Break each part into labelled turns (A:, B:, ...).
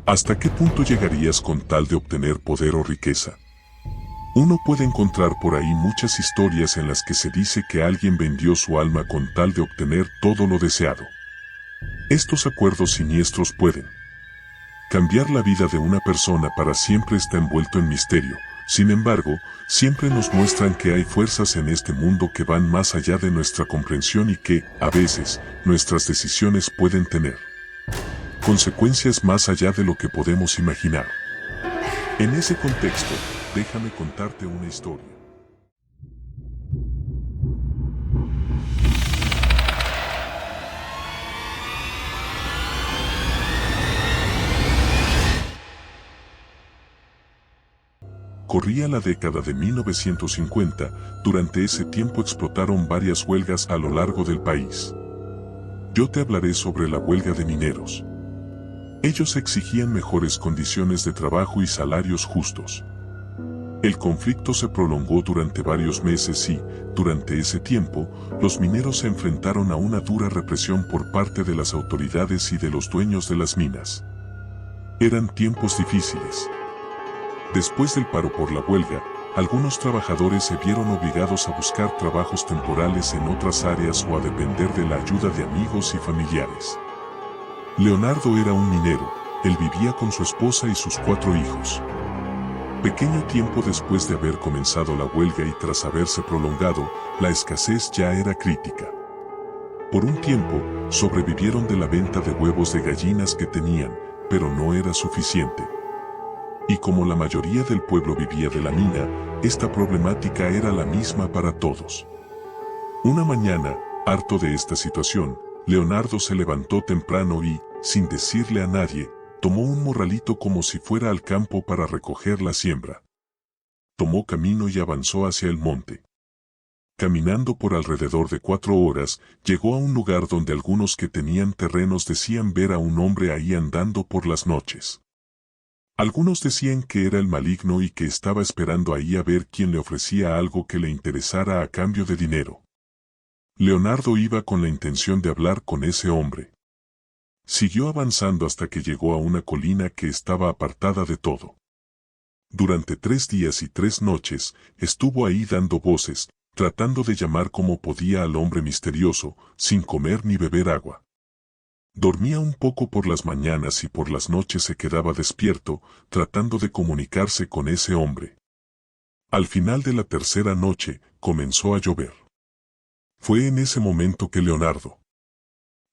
A: ¿Hasta qué punto llegarías con tal de obtener poder o riqueza? Uno puede encontrar por ahí muchas historias en las que se dice que alguien vendió su alma con tal de obtener todo lo deseado. Estos acuerdos siniestros pueden cambiar la vida de una persona para siempre. Está envuelto en misterio. Sin embargo, siempre nos muestran que hay fuerzas en este mundo que van más allá de nuestra comprensión y que, a veces, nuestras decisiones pueden tener consecuencias más allá de lo que podemos imaginar. En ese contexto, déjame contarte una historia. Corría la década de 1950, durante ese tiempo explotaron varias huelgas a lo largo del país. Yo te hablaré sobre la huelga de mineros. Ellos exigían mejores condiciones de trabajo y salarios justos. El conflicto se prolongó durante varios meses y, durante ese tiempo, los mineros se enfrentaron a una dura represión por parte de las autoridades y de los dueños de las minas. Eran tiempos difíciles. Después del paro por la huelga, algunos trabajadores se vieron obligados a buscar trabajos temporales en otras áreas o a depender de la ayuda de amigos y familiares. Leonardo era un minero. Él vivía con su esposa y sus 4 hijos. Pequeño tiempo después de haber comenzado la huelga y tras haberse prolongado, la escasez ya era crítica. Por un tiempo, sobrevivieron de la venta de huevos de gallinas que tenían, pero no era suficiente. Y como la mayoría del pueblo vivía de la mina, esta problemática era la misma para todos. Una mañana, harto de esta situación, Leonardo se levantó temprano y, sin decirle a nadie, tomó un morralito como si fuera al campo para recoger la siembra. Tomó camino y avanzó hacia el monte. Caminando por alrededor de 4 horas, llegó a un lugar donde algunos que tenían terrenos decían ver a un hombre ahí andando por las noches. Algunos decían que era el maligno y que estaba esperando ahí a ver quién le ofrecía algo que le interesara a cambio de dinero. Leonardo iba con la intención de hablar con ese hombre. Siguió avanzando hasta que llegó a una colina que estaba apartada de todo. Durante 3 días y 3 noches, estuvo ahí dando voces, tratando de llamar como podía al hombre misterioso, sin comer ni beber agua. Dormía un poco por las mañanas y por las noches se quedaba despierto, tratando de comunicarse con ese hombre. Al final de la tercera noche, comenzó a llover. Fue en ese momento que Leonardo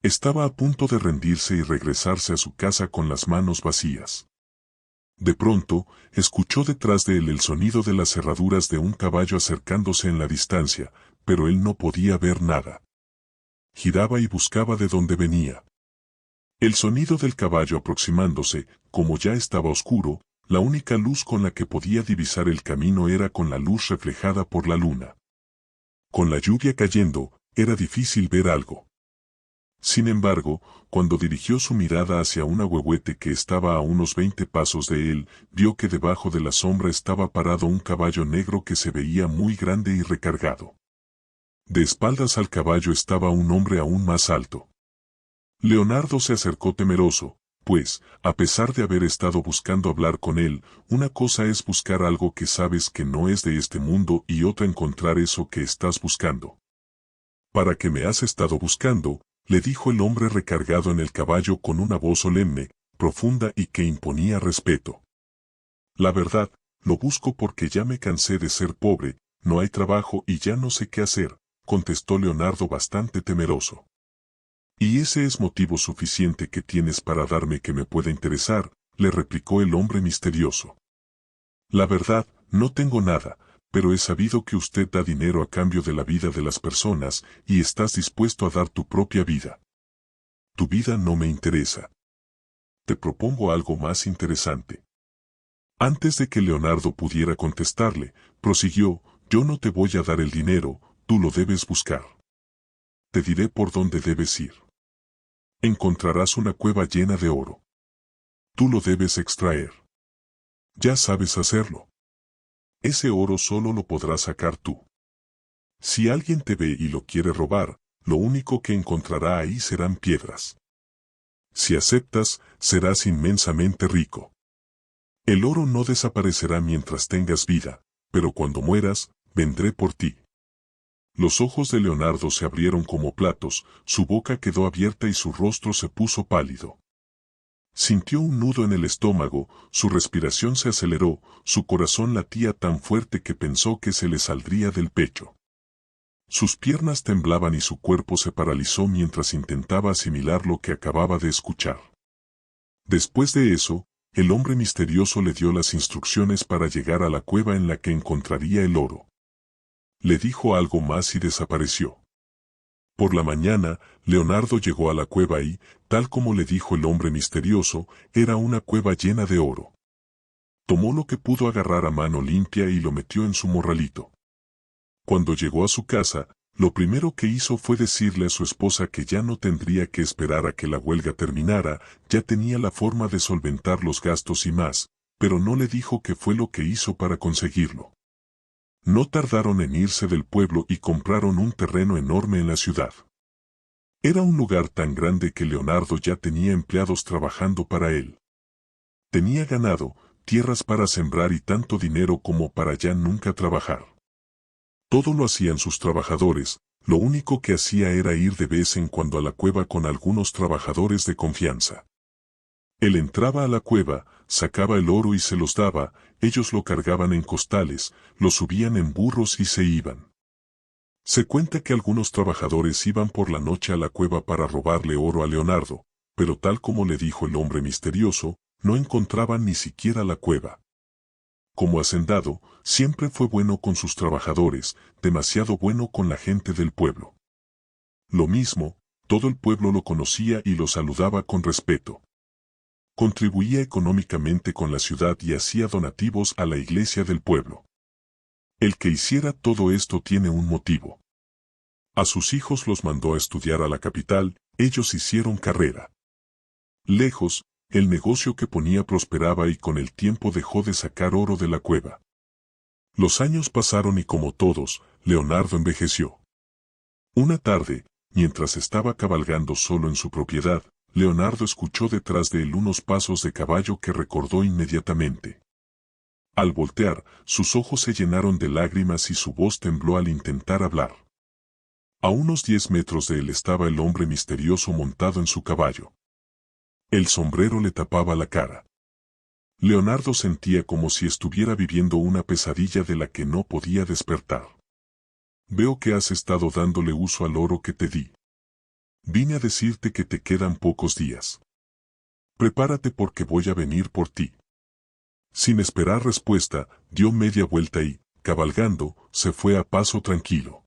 A: estaba a punto de rendirse y regresarse a su casa con las manos vacías. De pronto, escuchó detrás de él el sonido de las cerraduras de un caballo acercándose en la distancia, pero él no podía ver nada. Giraba y buscaba de dónde venía. El sonido del caballo aproximándose, como ya estaba oscuro, la única luz con la que podía divisar el camino era con la luz reflejada por la luna. Con la lluvia cayendo, era difícil ver algo. Sin embargo, cuando dirigió su mirada hacia un ahuehuete que estaba a unos 20 pasos de él, vio que debajo de la sombra estaba parado un caballo negro que se veía muy grande y recargado. De espaldas al caballo estaba un hombre aún más alto. Leonardo se acercó temeroso, pues, a pesar de haber estado buscando hablar con él, una cosa es buscar algo que sabes que no es de este mundo y otra encontrar eso que estás buscando. ¿Para qué me has estado buscando?, le dijo el hombre recargado en el caballo con una voz solemne, profunda y que imponía respeto. La verdad, lo busco porque ya me cansé de ser pobre, no hay trabajo y ya no sé qué hacer, contestó Leonardo bastante temeroso. Y ese es motivo suficiente que tienes para darme que me pueda interesar, le replicó el hombre misterioso. La verdad, no tengo nada, pero he sabido que usted da dinero a cambio de la vida de las personas y estás dispuesto a dar tu propia vida. Tu vida no me interesa. Te propongo algo más interesante. Antes de que Leonardo pudiera contestarle, prosiguió, yo no te voy a dar el dinero, tú lo debes buscar. Te diré por dónde debes ir. Encontrarás una cueva llena de oro. Tú lo debes extraer. Ya sabes hacerlo. Ese oro solo lo podrás sacar tú. Si alguien te ve y lo quiere robar, lo único que encontrará ahí serán piedras. Si aceptas, serás inmensamente rico. El oro no desaparecerá mientras tengas vida, pero cuando mueras, vendré por ti. Los ojos de Leonardo se abrieron como platos, su boca quedó abierta y su rostro se puso pálido. Sintió un nudo en el estómago, su respiración se aceleró, su corazón latía tan fuerte que pensó que se le saldría del pecho. Sus piernas temblaban y su cuerpo se paralizó mientras intentaba asimilar lo que acababa de escuchar. Después de eso, el hombre misterioso le dio las instrucciones para llegar a la cueva en la que encontraría el oro. Le dijo algo más y desapareció. Por la mañana, Leonardo llegó a la cueva y, tal como le dijo el hombre misterioso, era una cueva llena de oro. Tomó lo que pudo agarrar a mano limpia y lo metió en su morralito. Cuando llegó a su casa, lo primero que hizo fue decirle a su esposa que ya no tendría que esperar a que la huelga terminara, ya tenía la forma de solventar los gastos y más, pero no le dijo qué fue lo que hizo para conseguirlo. No tardaron en irse del pueblo y compraron un terreno enorme en la ciudad. Era un lugar tan grande que Leonardo ya tenía empleados trabajando para él. Tenía ganado, tierras para sembrar y tanto dinero como para ya nunca trabajar. Todo lo hacían sus trabajadores, lo único que hacía era ir de vez en cuando a la cueva con algunos trabajadores de confianza. Él entraba a la cueva, sacaba el oro y se los daba, ellos lo cargaban en costales, lo subían en burros y se iban. Se cuenta que algunos trabajadores iban por la noche a la cueva para robarle oro a Leonardo, pero tal como le dijo el hombre misterioso, no encontraban ni siquiera la cueva. Como hacendado, siempre fue bueno con sus trabajadores, demasiado bueno con la gente del pueblo. Lo mismo, todo el pueblo lo conocía y lo saludaba con respeto. Contribuía económicamente con la ciudad y hacía donativos a la iglesia del pueblo. El que hiciera todo esto tiene un motivo. A sus hijos los mandó a estudiar a la capital, ellos hicieron carrera. Lejos, el negocio que ponía prosperaba y con el tiempo dejó de sacar oro de la cueva. Los años pasaron y como todos, Leonardo envejeció. Una tarde, mientras estaba cabalgando solo en su propiedad, Leonardo escuchó detrás de él unos pasos de caballo que recordó inmediatamente. Al voltear, sus ojos se llenaron de lágrimas y su voz tembló al intentar hablar. A unos 10 metros de él estaba el hombre misterioso montado en su caballo. El sombrero le tapaba la cara. Leonardo sentía como si estuviera viviendo una pesadilla de la que no podía despertar. Veo que has estado dándole uso al oro que te di. Vine a decirte que te quedan pocos días. Prepárate porque voy a venir por ti. Sin esperar respuesta, dio media vuelta y, cabalgando, se fue a paso tranquilo.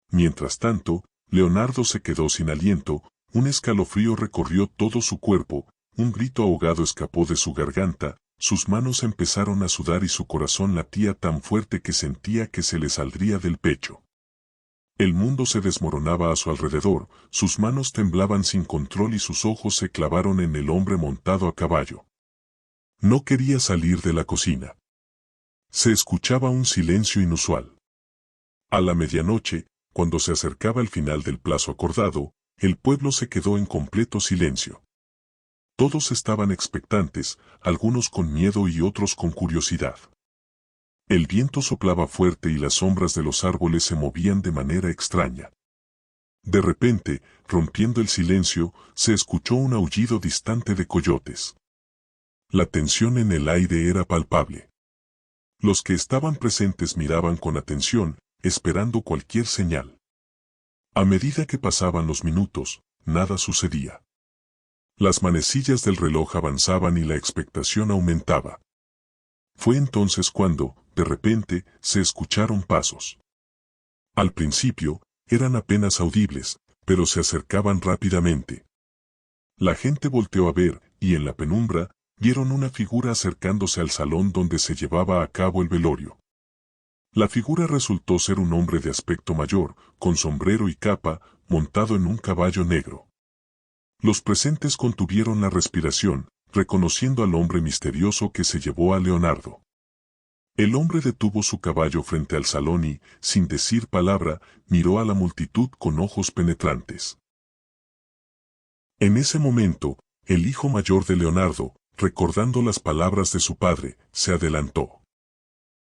A: Mientras tanto, Leonardo se quedó sin aliento, un escalofrío recorrió todo su cuerpo, un grito ahogado escapó de su garganta, sus manos empezaron a sudar y su corazón latía tan fuerte que sentía que se le saldría del pecho. El mundo se desmoronaba a su alrededor, sus manos temblaban sin control y sus ojos se clavaron en el hombre montado a caballo. No quería salir de la cocina. Se escuchaba un silencio inusual. A la medianoche, cuando se acercaba el final del plazo acordado, el pueblo se quedó en completo silencio. Todos estaban expectantes, algunos con miedo y otros con curiosidad. El viento soplaba fuerte y las sombras de los árboles se movían de manera extraña. De repente, rompiendo el silencio, se escuchó un aullido distante de coyotes. La tensión en el aire era palpable. Los que estaban presentes miraban con atención, esperando cualquier señal. A medida que pasaban los minutos, nada sucedía. Las manecillas del reloj avanzaban y la expectación aumentaba. Fue entonces cuando, de repente, se escucharon pasos. Al principio, eran apenas audibles, pero se acercaban rápidamente. La gente volteó a ver, y en la penumbra, vieron una figura acercándose al salón donde se llevaba a cabo el velorio. La figura resultó ser un hombre de aspecto mayor, con sombrero y capa, montado en un caballo negro. Los presentes contuvieron la respiración, reconociendo al hombre misterioso que se llevó a Leonardo. El hombre detuvo su caballo frente al salón y, sin decir palabra, miró a la multitud con ojos penetrantes. En ese momento, el hijo mayor de Leonardo, recordando las palabras de su padre, se adelantó.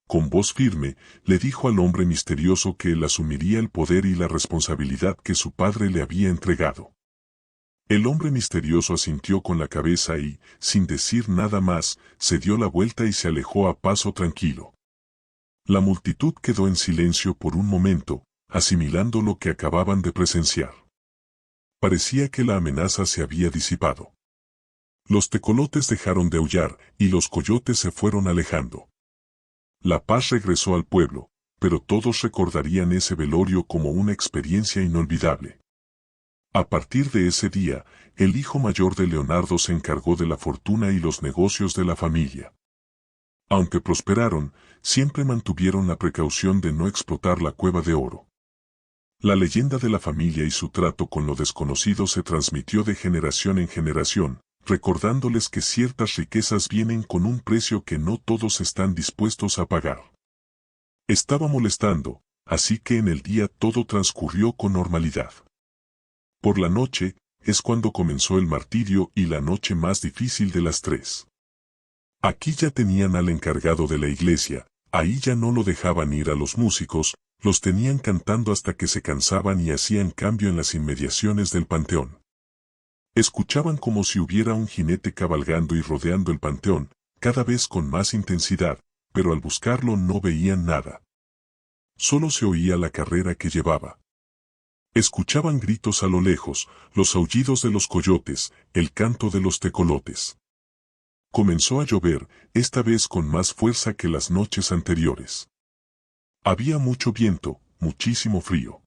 A: Con voz firme, le dijo al hombre misterioso que él asumiría el poder y la responsabilidad que su padre le había entregado. El hombre misterioso asintió con la cabeza y, sin decir nada más, se dio la vuelta y se alejó a paso tranquilo. La multitud quedó en silencio por un momento, asimilando lo que acababan de presenciar. Parecía que la amenaza se había disipado. Los tecolotes dejaron de aullar y los coyotes se fueron alejando. La paz regresó al pueblo, pero todos recordarían ese velorio como una experiencia inolvidable. A partir de ese día, el hijo mayor de Leonardo se encargó de la fortuna y los negocios de la familia. Aunque prosperaron, siempre mantuvieron la precaución de no explotar la cueva de oro. La leyenda de la familia y su trato con lo desconocido se transmitió de generación en generación, recordándoles que ciertas riquezas vienen con un precio que no todos están dispuestos a pagar. Estaba molestando, así que en el día todo transcurrió con normalidad. Por la noche, es cuando comenzó el martirio y la noche más difícil de las tres. Aquí ya tenían al encargado de la iglesia, ahí ya no lo dejaban ir a los músicos, los tenían cantando hasta que se cansaban y hacían cambio en las inmediaciones del panteón. Escuchaban como si hubiera un jinete cabalgando y rodeando el panteón, cada vez con más intensidad, pero al buscarlo no veían nada. Solo se oía la carrera que llevaba. Escuchaban gritos a lo lejos, los aullidos de los coyotes, el canto de los tecolotes. Comenzó a llover, esta vez con más fuerza que las noches anteriores. Había mucho viento, muchísimo frío.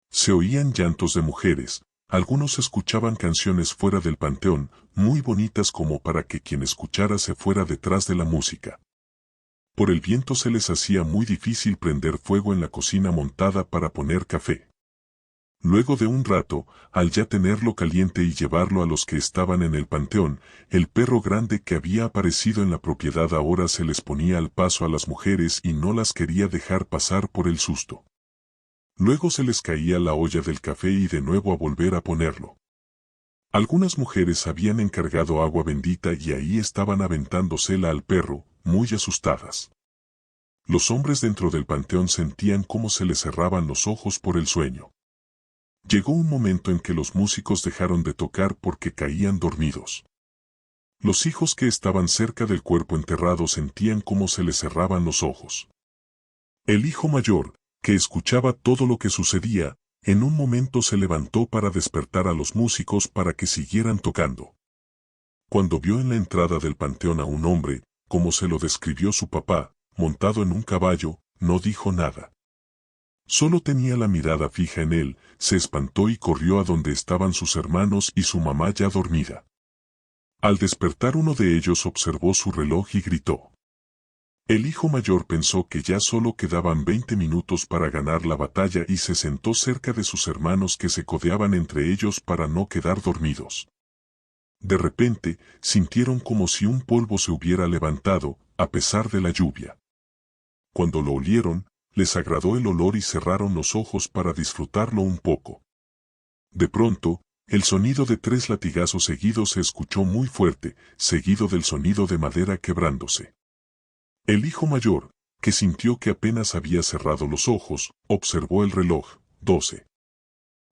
A: Se oían llantos de mujeres, algunos escuchaban canciones fuera del panteón, muy bonitas como para que quien escuchara se fuera detrás de la música. Por el viento se les hacía muy difícil prender fuego en la cocina montada para poner café. Luego de un rato, al ya tenerlo caliente y llevarlo a los que estaban en el panteón, el perro grande que había aparecido en la propiedad ahora se les ponía al paso a las mujeres y no las quería dejar pasar por el susto. Luego se les caía la olla del café y de nuevo a volver a ponerlo. Algunas mujeres habían encargado agua bendita y ahí estaban aventándosela al perro, muy asustadas. Los hombres dentro del panteón sentían cómo se les cerraban los ojos por el sueño. Llegó un momento en que los músicos dejaron de tocar porque caían dormidos. Los hijos que estaban cerca del cuerpo enterrado sentían cómo se les cerraban los ojos. El hijo mayor, que escuchaba todo lo que sucedía, en un momento se levantó para despertar a los músicos para que siguieran tocando. Cuando vio en la entrada del panteón a un hombre, como se lo describió su papá, montado en un caballo, no dijo nada. Solo tenía la mirada fija en él, se espantó y corrió a donde estaban sus hermanos y su mamá ya dormida. Al despertar uno de ellos observó su reloj y gritó. El hijo mayor pensó que ya solo quedaban 20 minutos para ganar la batalla y se sentó cerca de sus hermanos que se codeaban entre ellos para no quedar dormidos. De repente, sintieron como si un polvo se hubiera levantado, a pesar de la lluvia. Cuando lo olieron, les agradó el olor y cerraron los ojos para disfrutarlo un poco. De pronto, el sonido de 3 latigazos seguidos se escuchó muy fuerte, seguido del sonido de madera quebrándose. El hijo mayor, que sintió que apenas había cerrado los ojos, observó el reloj, 12.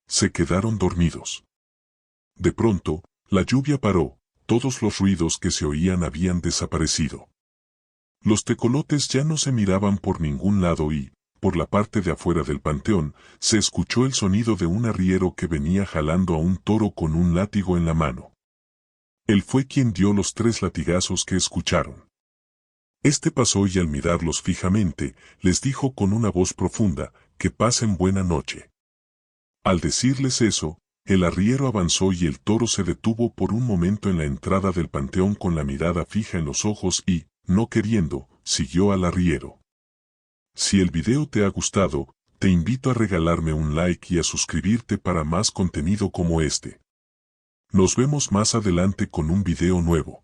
A: Se quedaron dormidos. De pronto, la lluvia paró, todos los ruidos que se oían habían desaparecido. Los tecolotes ya no se miraban por ningún lado y, por la parte de afuera del panteón, se escuchó el sonido de un arriero que venía jalando a un toro con un látigo en la mano. Él fue quien dio los 3 latigazos que escucharon. Este pasó y al mirarlos fijamente, les dijo con una voz profunda, que pasen buena noche. Al decirles eso, el arriero avanzó y el toro se detuvo por un momento en la entrada del panteón con la mirada fija en los ojos y, no queriendo, siguió al arriero. Si el video te ha gustado, te invito a regalarme un like y a suscribirte para más contenido como este. Nos vemos más adelante con un video nuevo.